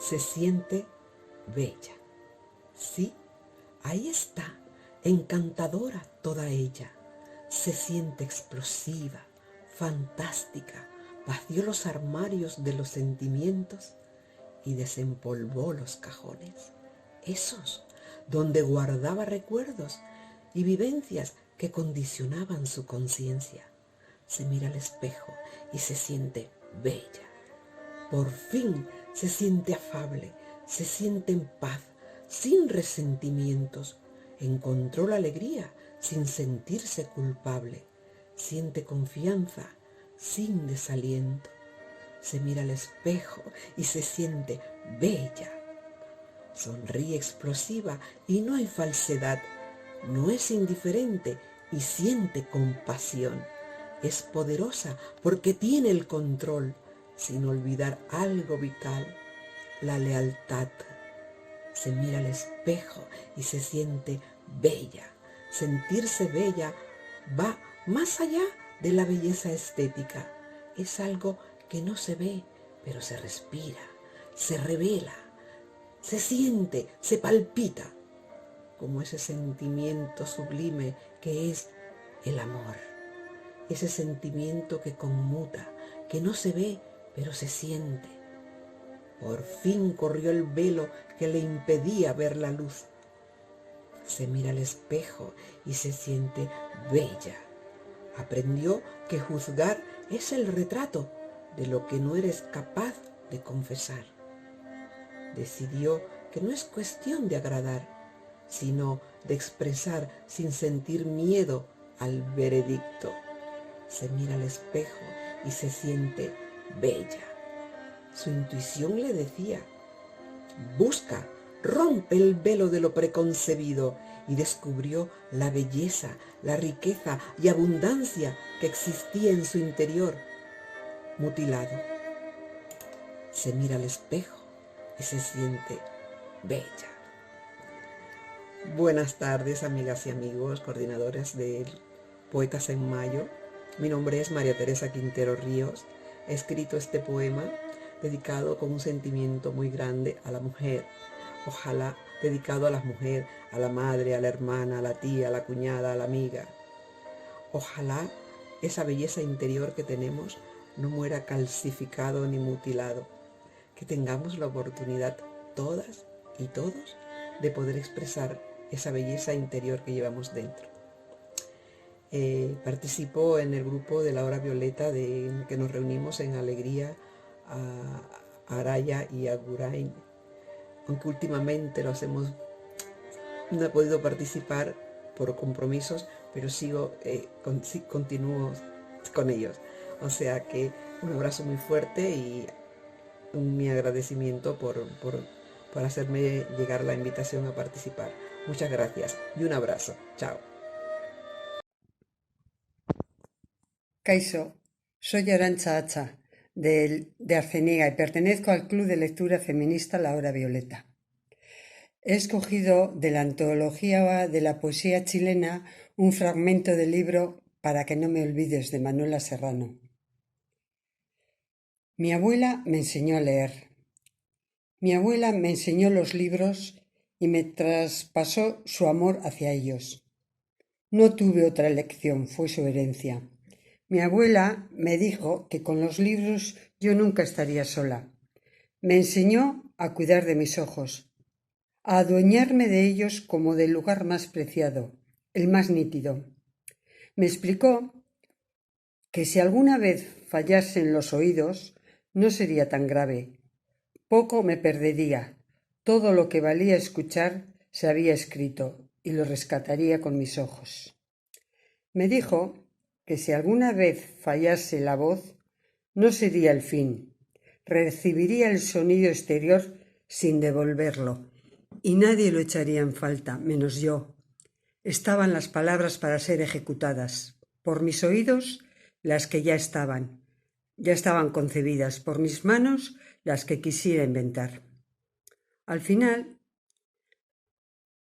se siente bella. Sí, ahí está, encantadora toda ella. Se siente explosiva, fantástica, vació los armarios de los sentimientos y desempolvó los cajones, esos donde guardaba recuerdos y vivencias que condicionaban su conciencia. Se mira al espejo y se siente bella. Por fin se siente afable, se siente en paz, sin resentimientos. Encontró la alegría sin sentirse culpable. Siente confianza sin desaliento. Se mira al espejo y se siente bella. Sonríe explosiva y no hay falsedad. No es indiferente y siente compasión. Es poderosa porque tiene el control, sin olvidar algo vital, la lealtad. Se mira al espejo y se siente bella. Sentirse bella va más allá de la belleza estética. Es algo que no se ve, pero se respira, se revela, se siente, se palpita, como ese sentimiento sublime que es el amor. Ese sentimiento que conmuta, que no se ve, pero se siente. Por fin corrió el velo que le impedía ver la luz. Se mira al espejo y se siente bella. Aprendió que juzgar es el retrato de lo que no eres capaz de confesar. Decidió que no es cuestión de agradar, sino de expresar sin sentir miedo al veredicto. Se mira al espejo y se siente bella. Su intuición le decía: busca, rompe el velo de lo preconcebido, y descubrió la belleza, la riqueza y abundancia que existía en su interior. Mutilado, se mira al espejo y se siente bella. Buenas tardes, amigas y amigos, coordinadoras de Poetas en Mayo. Mi nombre es María Teresa Quintero Ríos. He escrito este poema dedicado con un sentimiento muy grande a la mujer. Ojalá dedicado a la mujer, a la madre, a la hermana, a la tía, a la cuñada, a la amiga. Ojalá esa belleza interior que tenemos no muera calcificado ni mutilado. Que tengamos la oportunidad, todas y todos, de poder expresar esa belleza interior que llevamos dentro. Participo en el grupo de la Hora Violeta que nos reunimos en Alegría a Araya y a Gurain. Aunque últimamente no he podido participar por compromisos, pero continúo con ellos. O sea que un abrazo muy fuerte y mi agradecimiento por hacerme llegar la invitación a participar. Muchas gracias y un abrazo. Chao. Kaixo, soy Arantxa Hacha, de Arceniega, y pertenezco al Club de Lectura Feminista La Hora Violeta. He escogido de la antología de la poesía chilena un fragmento del libro Para que no me olvides, de Manuela Serrano. Mi abuela me enseñó a leer. Mi abuela me enseñó los libros y me traspasó su amor hacia ellos. No tuve otra elección, fue su herencia. Mi abuela me dijo que con los libros yo nunca estaría sola. Me enseñó a cuidar de mis ojos, a adueñarme de ellos como del lugar más preciado, el más nítido. Me explicó que si alguna vez fallasen los oídos, no sería tan grave. Poco me perdería. Todo lo que valía escuchar se había escrito y lo rescataría con mis ojos. Me dijo que si alguna vez fallase la voz, no sería el fin. Recibiría el sonido exterior sin devolverlo, y nadie lo echaría en falta, menos yo. Estaban las palabras para ser ejecutadas. Por mis oídos, las que ya estaban concebidas. Por mis manos, las que quisiera inventar. Al final,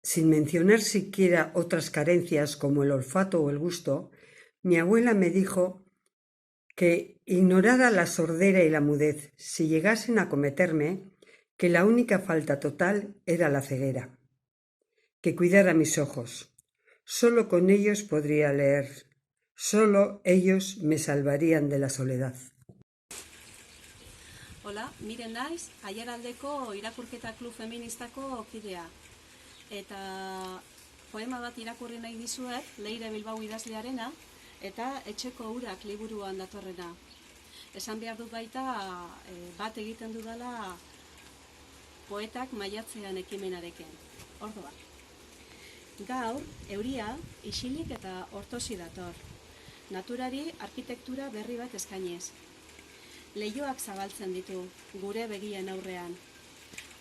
sin mencionar siquiera otras carencias como el olfato o el gusto, mi abuela me dijo que ignorara la sordera y la mudez. Si llegasen a cometerme, que la única falta total era la ceguera, que cuidara mis ojos. Solo con ellos podría leer, solo ellos me salvarían de la soledad. Hola, Miren naiz, Aiaraldeko irakurketa klub feministako kidea. Eta poema bat irakurri nahi dizuet, Leire Bilbao idazlearena, eta Etxeko urak liburuan datorrena. Esan behar dut baita, bat egiten dudala poetak maiatzean ekimenarekin. Orduan. Gaur, euria, isilik eta ortosi dator. Naturari arkitektura berri bat eskainiz. Leihoak zabaltzen ditu, gure begien aurrean.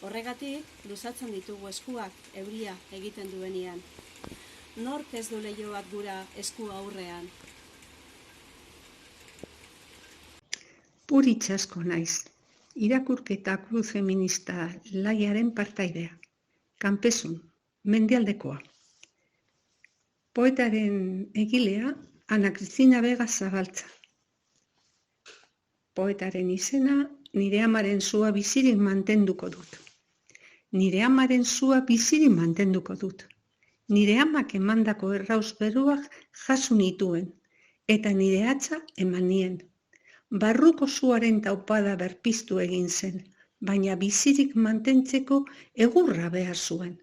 Horregatik, luzatzen ditugu eskuak euria egiten duenean. Nork ez du leihoak gura esku aurrean? Puri itxasko naiz, irakurketa klub feminista laiaren partaidea. Kanpesun, mendialdekoa. Poetaren egilea, Ana Cristina Vega Zabaltza. Poetaren izena, nire amaren sua bizirik mantenduko dut. Nire amaren sua bizirik mantenduko dut. Nire amak emandako errauz beruak jasu nituen, eta nire hatza eman nien. Barruko suaren taupada berpiztu egin zen, baina bizirik mantentzeko egurra behar zuen.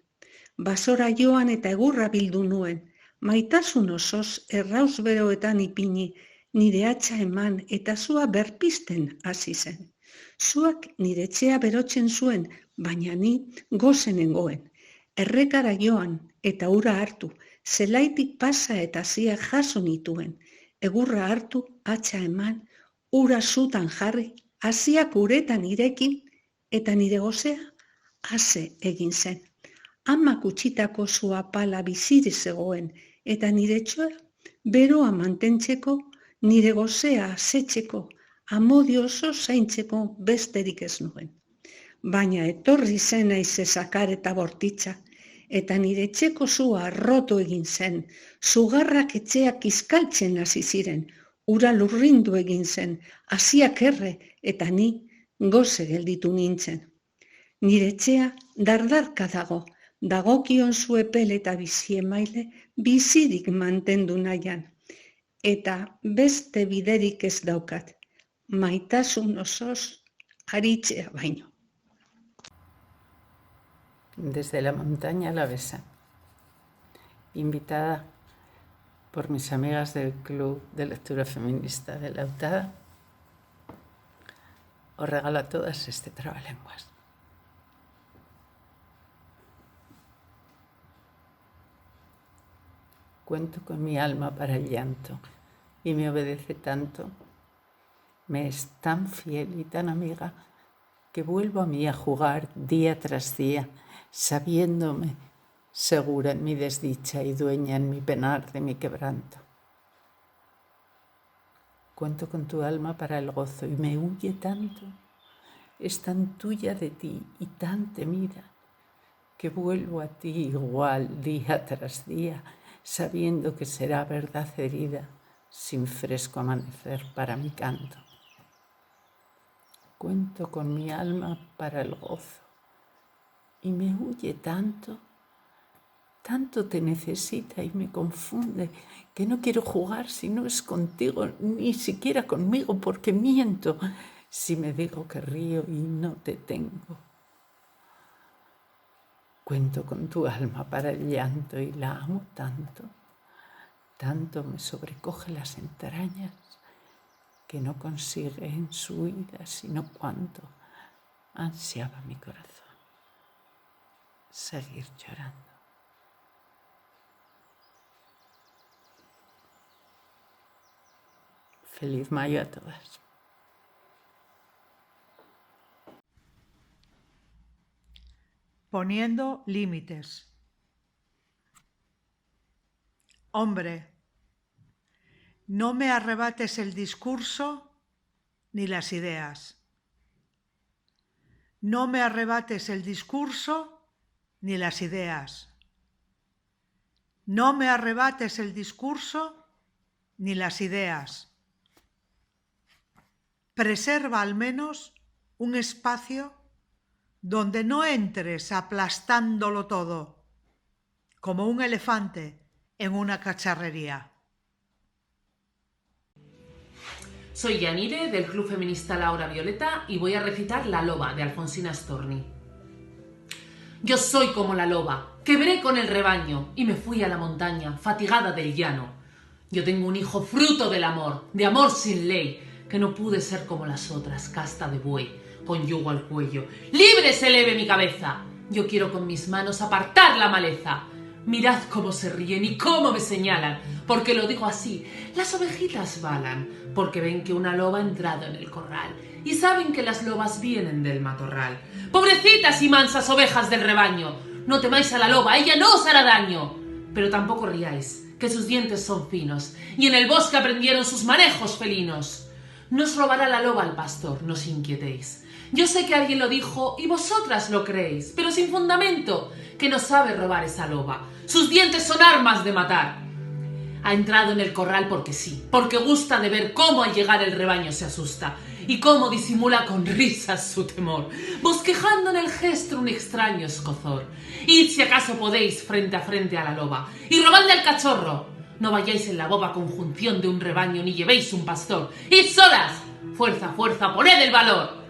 Basora joan eta egurra bildu nuen, maitasun osoz errauz beroetan ipini, nire hatza eman eta sua berpizten hasi zen. Suak nire etxea berotzen zuen, baina ni goze nengoen. Errekara joan eta ura hartu, zelaitik pasa eta zia jaso nituen. Egurra hartu, hatza eman, ura zutan jarri, haziak uretan irekin, eta nire gozea ase egin zen. Amak utzitako sua pala biziri zegoen, eta nire txoa beroa mantentzeko, nire gozea asetzeko, amodio oso zaintzeko besterik ez nuen. Baina etorri zen naiz ezakar eta bortitza, eta nire etxeko sua arrotu egin zen, sugarrak etxeak kiskaltzen hasi ziren, ura lurrindu egin zen, haziak erre eta ni goze gelditu nintzen. Nire etxea dardarka dago, dagokion zu epel eta bizi emaile bizirik mantendu nahian. Eta beste biderik ez daukat, maitasun osoz aritzea baino. Desde la montaña alavesa, invitada por mis amigas del Club de Lectura Feminista de Lautada, os regalo a todas este trabalenguas. Cuento con mi alma para el llanto y me obedece tanto, me es tan fiel y tan amiga que vuelvo a mí a jugar día tras día, sabiéndome segura en mi desdicha y dueña en mi penar de mi quebranto. Cuento con tu alma para el gozo y me huye tanto, es tan tuya de ti y tan temida, que vuelvo a ti igual día tras día, sabiendo que será verdad herida, sin fresco amanecer para mi canto. Cuento con mi alma para el gozo y me huye tanto, tanto te necesita y me confunde, que no quiero jugar si no es contigo, ni siquiera conmigo, porque miento si me digo que río y no te tengo. Cuento con tu alma para el llanto y la amo tanto, tanto me sobrecoge las entrañas, que no consigue en su huida sino cuanto ansiaba mi corazón, seguir llorando. Feliz mayo a todas. Poniendo límites. Hombre, no me arrebates el discurso ni las ideas. No me arrebates el discurso ni las ideas. No me arrebates el discurso ni las ideas. Preserva al menos un espacio donde no entres aplastándolo todo, como un elefante en una cacharrería. Soy Yanire, del Club Feminista Laura Violeta, y voy a recitar La loba, de Alfonsina Storni. Yo soy como la loba, quebré con el rebaño y me fui a la montaña, fatigada del llano. Yo tengo un hijo fruto del amor, de amor sin ley, que no pude ser como las otras, casta de buey, con yugo al cuello. ¡Libre se eleve mi cabeza! Yo quiero con mis manos apartar la maleza. Mirad cómo se ríen y cómo me señalan, porque lo digo así. Las ovejitas balan, porque ven que una loba ha entrado en el corral y saben que las lobas vienen del matorral. Pobrecitas y mansas ovejas del rebaño, no temáis a la loba, ella no os hará daño. Pero tampoco riáis, que sus dientes son finos y en el bosque aprendieron sus manejos felinos. No os robará la loba al pastor, no os inquietéis. Yo sé que alguien lo dijo y vosotras lo creéis, pero sin fundamento, que no sabe robar esa loba. Sus dientes son armas de matar. Ha entrado en el corral porque sí, porque gusta de ver cómo al llegar el rebaño se asusta y cómo disimula con risas su temor, bosquejando en el gesto un extraño escozor. Id si acaso podéis frente a frente a la loba y robadle al cachorro. No vayáis en la boba conjunción de un rebaño ni llevéis un pastor. ¡Id solas! Fuerza, fuerza, poned el valor.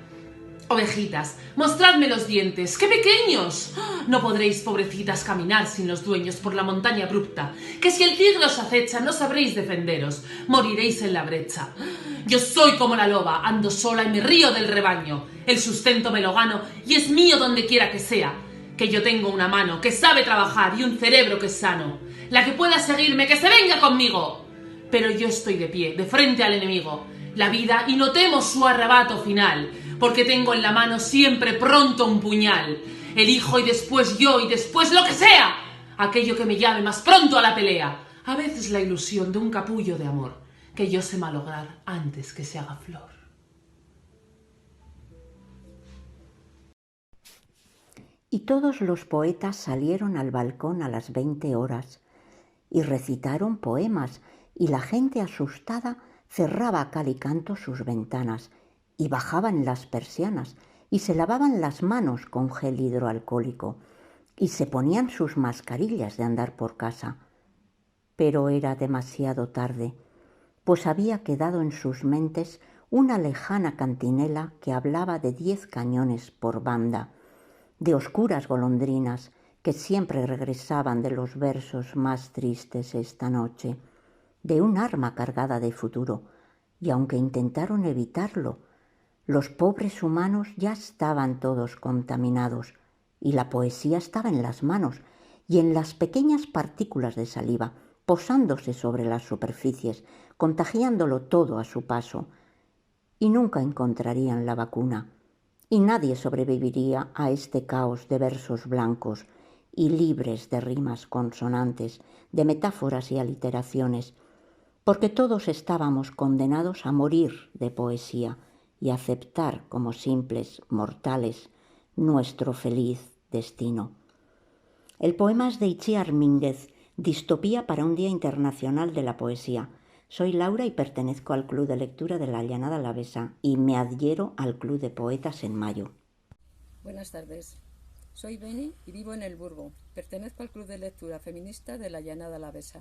Ovejitas, mostradme los dientes, ¡qué pequeños! No podréis, pobrecitas, caminar sin los dueños por la montaña abrupta, que si el tigre os acecha no sabréis defenderos, moriréis en la brecha. Yo soy como la loba, ando sola y me río del rebaño, el sustento me lo gano y es mío donde quiera que sea, que yo tengo una mano que sabe trabajar y un cerebro que es sano, la que pueda seguirme, que se venga conmigo. Pero yo estoy de pie, de frente al enemigo, la vida, y no temo su arrebato final, porque tengo en la mano siempre pronto un puñal. Elijo y después yo y después lo que sea, aquello que me llame más pronto a la pelea. A veces la ilusión de un capullo de amor, que yo sé malograr antes que se haga flor. Y todos los poetas salieron al balcón a las 20 horas y recitaron poemas, y la gente asustada cerraba a cal y canto sus ventanas y bajaban las persianas y se lavaban las manos con gel hidroalcohólico y se ponían sus mascarillas de andar por casa. Pero era demasiado tarde, pues había quedado en sus mentes una lejana cantinela que hablaba de 10 cañones por banda, de oscuras golondrinas que siempre regresaban de los versos más tristes esta noche, de un arma cargada de futuro, y aunque intentaron evitarlo, los pobres humanos ya estaban todos contaminados, y la poesía estaba en las manos y en las pequeñas partículas de saliva, posándose sobre las superficies, contagiándolo todo a su paso, y nunca encontrarían la vacuna, y nadie sobreviviría a este caos de versos blancos y libres de rimas consonantes, de metáforas y aliteraciones, porque todos estábamos condenados a morir de poesía y aceptar como simples mortales nuestro feliz destino. El poema es de Itziar Mínguez, Distopía para un Día Internacional de la Poesía. Soy Laura y pertenezco al Club de Lectura de la Llanada Alavesa y me adhiero al Club de Poetas en mayo. Buenas tardes. Soy Beni y vivo en El Burgo. Pertenezco al Club de Lectura Feminista de la Llanada Alavesa.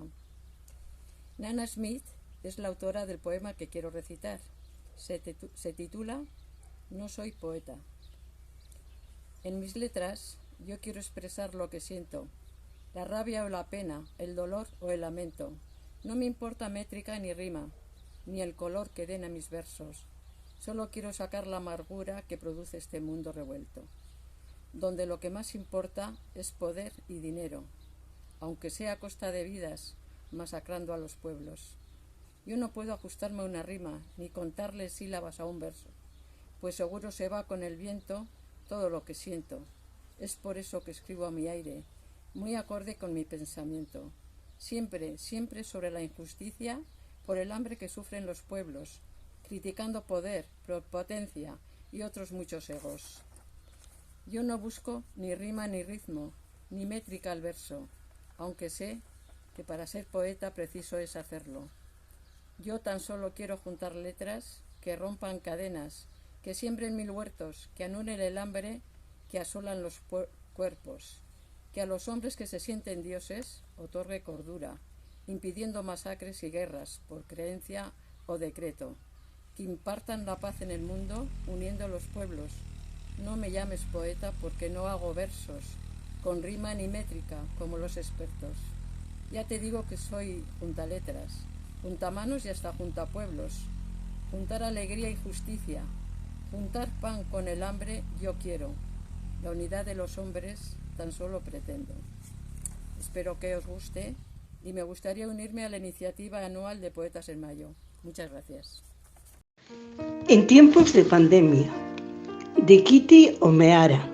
Nana Smith es la autora del poema que quiero recitar. Se titula No soy poeta. En mis letras yo quiero expresar lo que siento, la rabia o la pena, el dolor o el lamento. No me importa métrica ni rima, ni el color que den a mis versos. Solo quiero sacar la amargura que produce este mundo revuelto, donde lo que más importa es poder y dinero, aunque sea a costa de vidas, masacrando a los pueblos. Yo no puedo ajustarme a una rima, ni contarle sílabas a un verso, pues seguro se va con el viento todo lo que siento. Es por eso que escribo a mi aire, muy acorde con mi pensamiento. Siempre, siempre sobre la injusticia, por el hambre que sufren los pueblos, criticando poder, potencia y otros muchos egos. Yo no busco ni rima ni ritmo, ni métrica al verso, aunque sé que para ser poeta preciso es hacerlo. Yo tan solo quiero juntar letras que rompan cadenas, que siembren 1000 huertos, que anulen el hambre que asolan los cuerpos, que a los hombres que se sienten dioses otorgue cordura, impidiendo masacres y guerras por creencia o decreto, que impartan la paz en el mundo uniendo los pueblos. No me llames poeta porque no hago versos, con rima ni métrica, como los expertos. Ya te digo que soy juntaletras, juntamanos y hasta juntapueblos. Juntar alegría y justicia, juntar pan con el hambre yo quiero. La unidad de los hombres tan solo pretendo. Espero que os guste y me gustaría unirme a la iniciativa anual de Poetas en Mayo. Muchas gracias. En tiempos de pandemia, de Kitty O'Meara,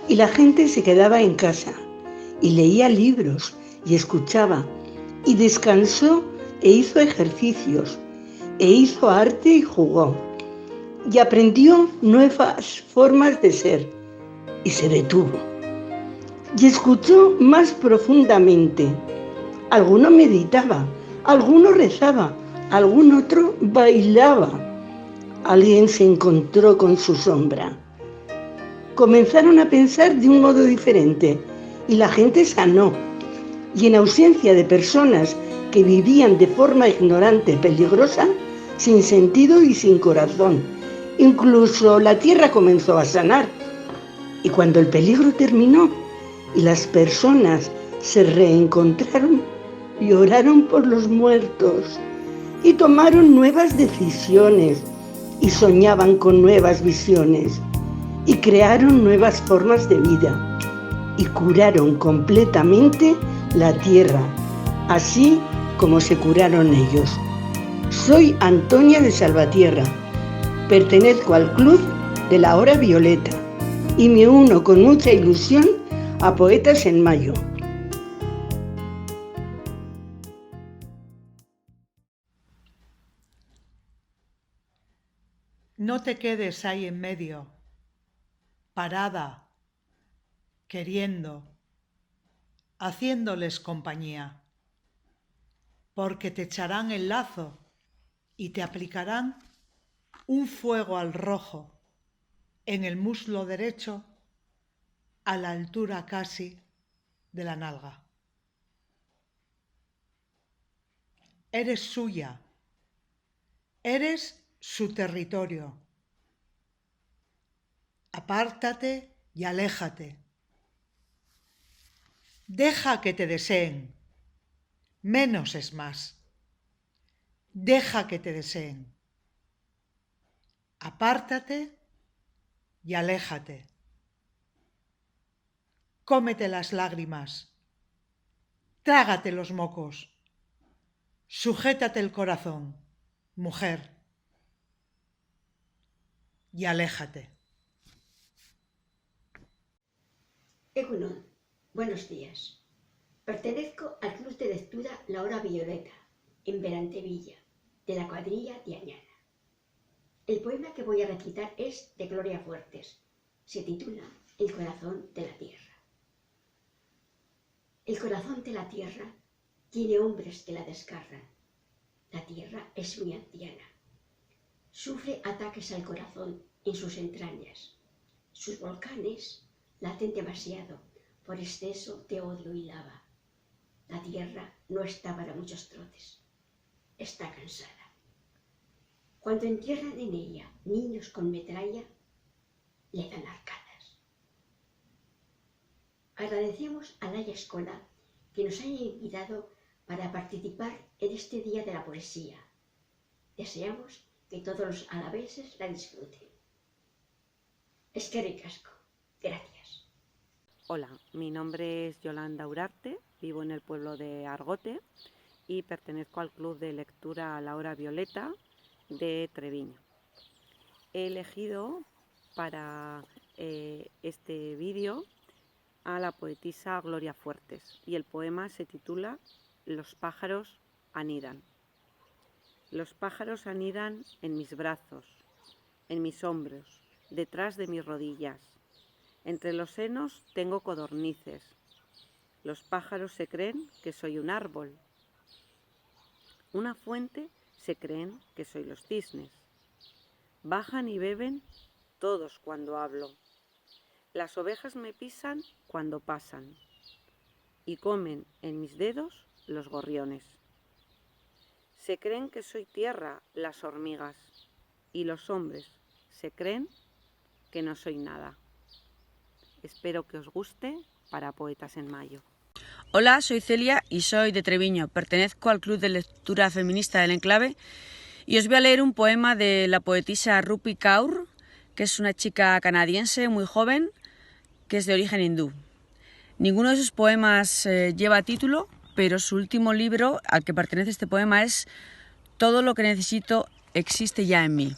y la gente se quedaba en casa y leía libros y escuchaba y descansó e hizo ejercicios e hizo arte y jugó y aprendió nuevas formas de ser y se detuvo y escuchó más profundamente. Alguno meditaba, alguno rezaba, algún otro bailaba. Alguien se encontró con su sombra. Comenzaron a pensar de un modo diferente y la gente sanó. Y en ausencia de personas que vivían de forma ignorante, peligrosa, sin sentido y sin corazón, incluso la tierra comenzó a sanar. Y cuando el peligro terminó y las personas se reencontraron, lloraron por los muertos y tomaron nuevas decisiones y soñaban con nuevas visiones y crearon nuevas formas de vida y curaron completamente la tierra, así como se curaron ellos. Soy Antonia de Salvatierra, pertenezco al Club de la Hora Violeta y me uno con mucha ilusión a Poetas en Mayo. No te quedes ahí en medio, parada, queriendo, haciéndoles compañía, porque te echarán el lazo y te aplicarán un fuego al rojo en el muslo derecho a la altura casi de la nalga. Eres suya, eres su territorio. Apártate y aléjate. Deja que te deseen. Menos es más. Deja que te deseen. Apártate y aléjate. Cómete las lágrimas. Trágate los mocos. Sujétate el corazón, mujer, y aléjate. Egunon, buenos días. Pertenezco al Club de Lectura La Hora Violeta, en Berantevilla, de la cuadrilla de Añana. El poema que voy a recitar es de Gloria Fuertes. Se titula El corazón de la tierra. El corazón de la tierra tiene hombres que la desgarran. La tierra es muy anciana. Sufre ataques al corazón en sus entrañas. Sus volcanes laten demasiado por exceso de odio y lava. La tierra no está para muchos trotes. Está cansada. Cuando entierran en ella niños con metralla, le dan arcadas. Agradecemos a Laia Escola que nos haya invitado para participar en este Día de la Poesía. Deseamos que todos los alaveses la disfruten. Eskerrik asko. Gracias. Hola, mi nombre es Yolanda Urarte, vivo en el pueblo de Argote y pertenezco al Club de Lectura La Hora Violeta de Treviño. He elegido para este vídeo a la poetisa Gloria Fuertes y el poema se titula Los pájaros anidan. Los pájaros anidan en mis brazos, en mis hombros, detrás de mis rodillas. Entre los senos tengo codornices. Los pájaros se creen que soy un árbol. Una fuente se creen que soy los cisnes. Bajan y beben todos cuando hablo. Las ovejas me pisan cuando pasan y comen en mis dedos los gorriones. Se creen que soy tierra las hormigas y los hombres se creen que no soy nada. Espero que os guste para Poetas en Mayo. Hola, soy Celia y soy de Treviño. Pertenezco al Club de Lectura Feminista del Enclave y os voy a leer un poema de la poetisa Rupi Kaur, que es una chica canadiense muy joven, que es de origen hindú. Ninguno de sus poemas lleva título, pero su último libro al que pertenece este poema es Todo lo que necesito existe ya en mí.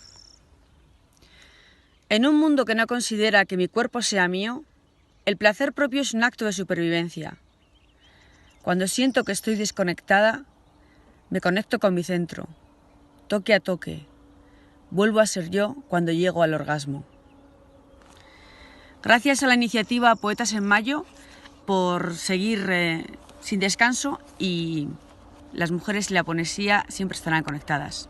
En un mundo que no considera que mi cuerpo sea mío, el placer propio es un acto de supervivencia. Cuando siento que estoy desconectada, me conecto con mi centro, toque a toque. Vuelvo a ser yo cuando llego al orgasmo. Gracias a la iniciativa Poetas en Mayo por seguir sin descanso, y las mujeres y la poesía siempre estarán conectadas.